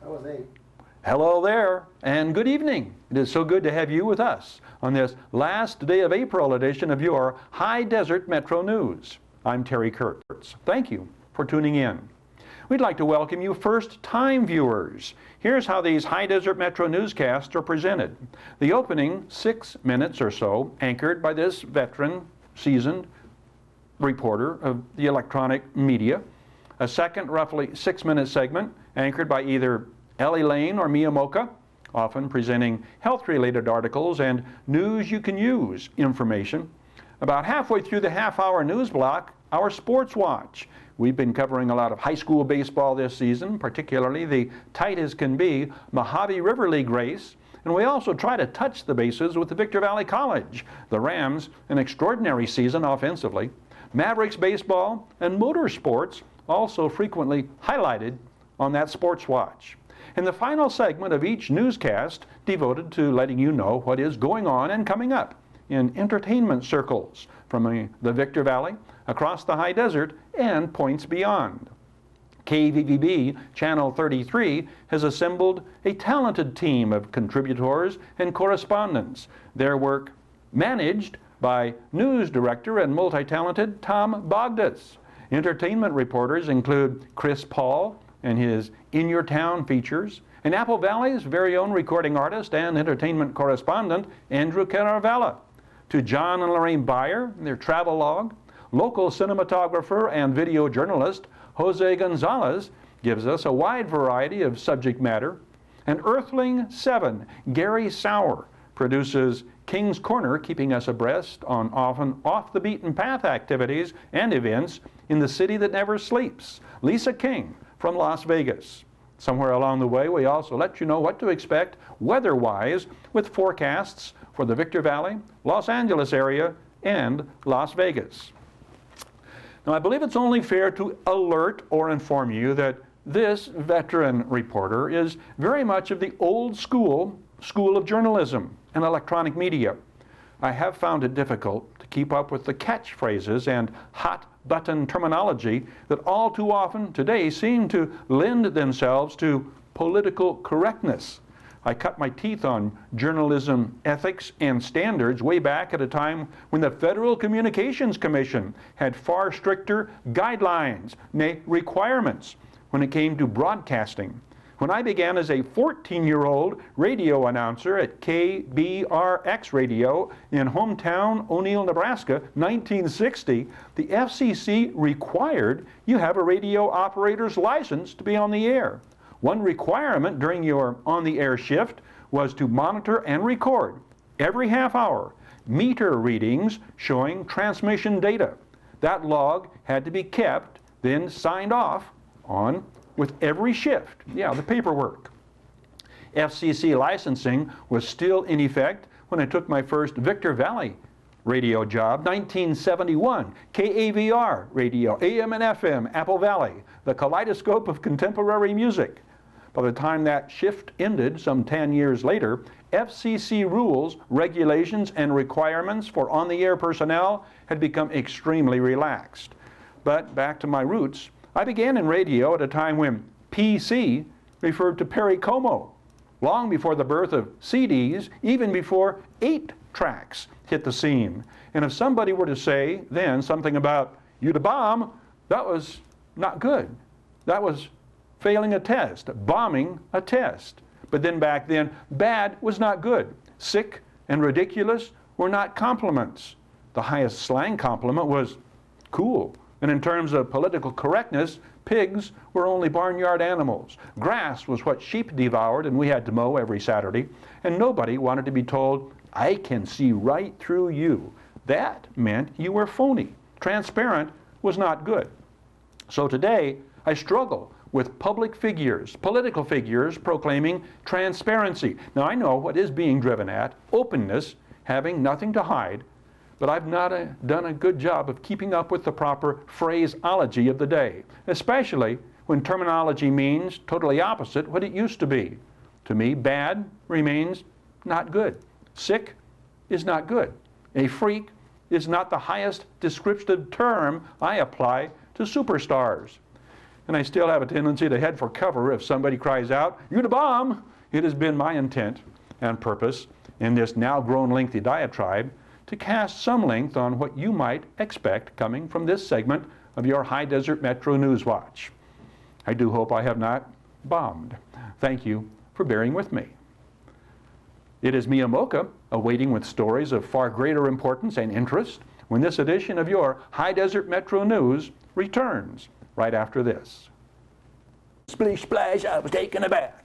That was 8. Hello there, and good evening. It is so good to have you with us on this last day of April edition of your High Desert Metro News. I'm Terry Kurtz. Thank you for tuning in. We'd like to welcome you first-time viewers. Here's how these High Desert Metro newscasts are presented. The opening 6 minutes or so, anchored by this veteran, seasoned reporter of the electronic media. A second, roughly 6-minute segment, anchored by either Ellie Lane or Miyamoka, often presenting health-related articles and news you can use information. About halfway through the half-hour news block, our Sports Watch. We've been covering a lot of high school baseball this season, particularly the tight-as-can-be Mojave River League race. And we also try to touch the bases with the Victor Valley College. The Rams, an extraordinary season offensively. Mavericks baseball and motorsports also frequently highlighted on that Sports Watch. In the final segment of each newscast devoted to letting you know what is going on and coming up in entertainment circles from the Victor Valley, across the high desert, and points beyond. KBRX Channel 33 has assembled a talented team of contributors and correspondents, their work managed by news director and multi-talented Tom Bogdas. Entertainment reporters include Chris Paul and his In Your Town features, and Apple Valley's very own recording artist and entertainment correspondent, Andrew Caravella. To John and Lorraine Beyer, their travel log, local cinematographer and video journalist Jose Gonzalez gives us a wide variety of subject matter. And Earthling 7, Gary Sauer, produces King's Corner, keeping us abreast on often off-the-beaten-path activities and events in the city that never sleeps. Lisa King from Las Vegas. Somewhere along the way, we also let you know what to expect weather-wise with forecasts for the Victor Valley, Los Angeles area, and Las Vegas. Now, I believe it's only fair to alert or inform you that this veteran reporter is very much of the old school of journalism and electronic media. I have found it difficult to keep up with the catchphrases and hot-button terminology that all too often today seem to lend themselves to political correctness. I cut my teeth on journalism ethics and standards way back at a time when the Federal Communications Commission had far stricter guidelines, nay, requirements when it came to broadcasting. When I began as a 14-year-old radio announcer at KBRX Radio in hometown O'Neill, Nebraska, 1960, the FCC required you have a radio operator's license to be on the air. One requirement during your on-the-air shift was to monitor and record every half hour meter readings showing transmission data. That log had to be kept, then signed off on with every shift. Yeah, the paperwork. FCC licensing was still in effect when I took my first Victor Valley radio job, 1971, KAVR radio, AM and FM, Apple Valley, the kaleidoscope of contemporary music. By the time that shift ended some 10 years later, FCC rules, regulations, and requirements for on-the-air personnel had become extremely relaxed. But back to my roots, I began in radio at a time when PC referred to Perry Como, long before the birth of CDs, even before 8 tracks hit the scene. And if somebody were to say then something about you to bomb, that was not good. That was failing a test, bombing a test. But then back then, bad was not good. Sick and ridiculous were not compliments. The highest slang compliment was cool. And in terms of political correctness, pigs were only barnyard animals. Grass was what sheep devoured and we had to mow every Saturday. And nobody wanted to be told, I can see right through you. That meant you were phony. Transparent was not good. So today, I struggle with public figures, political figures proclaiming transparency. Now I know what is being driven at, openness, having nothing to hide, but I've not done a good job of keeping up with the proper phraseology of the day, especially when terminology means totally opposite what it used to be. To me, bad remains not good. Sick is not good. A freak is not the highest descriptive term I apply to superstars. and I still have a tendency to head for cover if somebody cries out, "You the bomb!" It has been my intent and purpose in this now grown lengthy diatribe to cast some length on what you might expect coming from this segment of your High Desert Metro News Watch. I do hope I have not bombed. Thank you for bearing with me. It is Miyamoka awaiting with stories of far greater importance and interest when this edition of your High Desert Metro News returns right after this. Splish splash, I was taking a bath.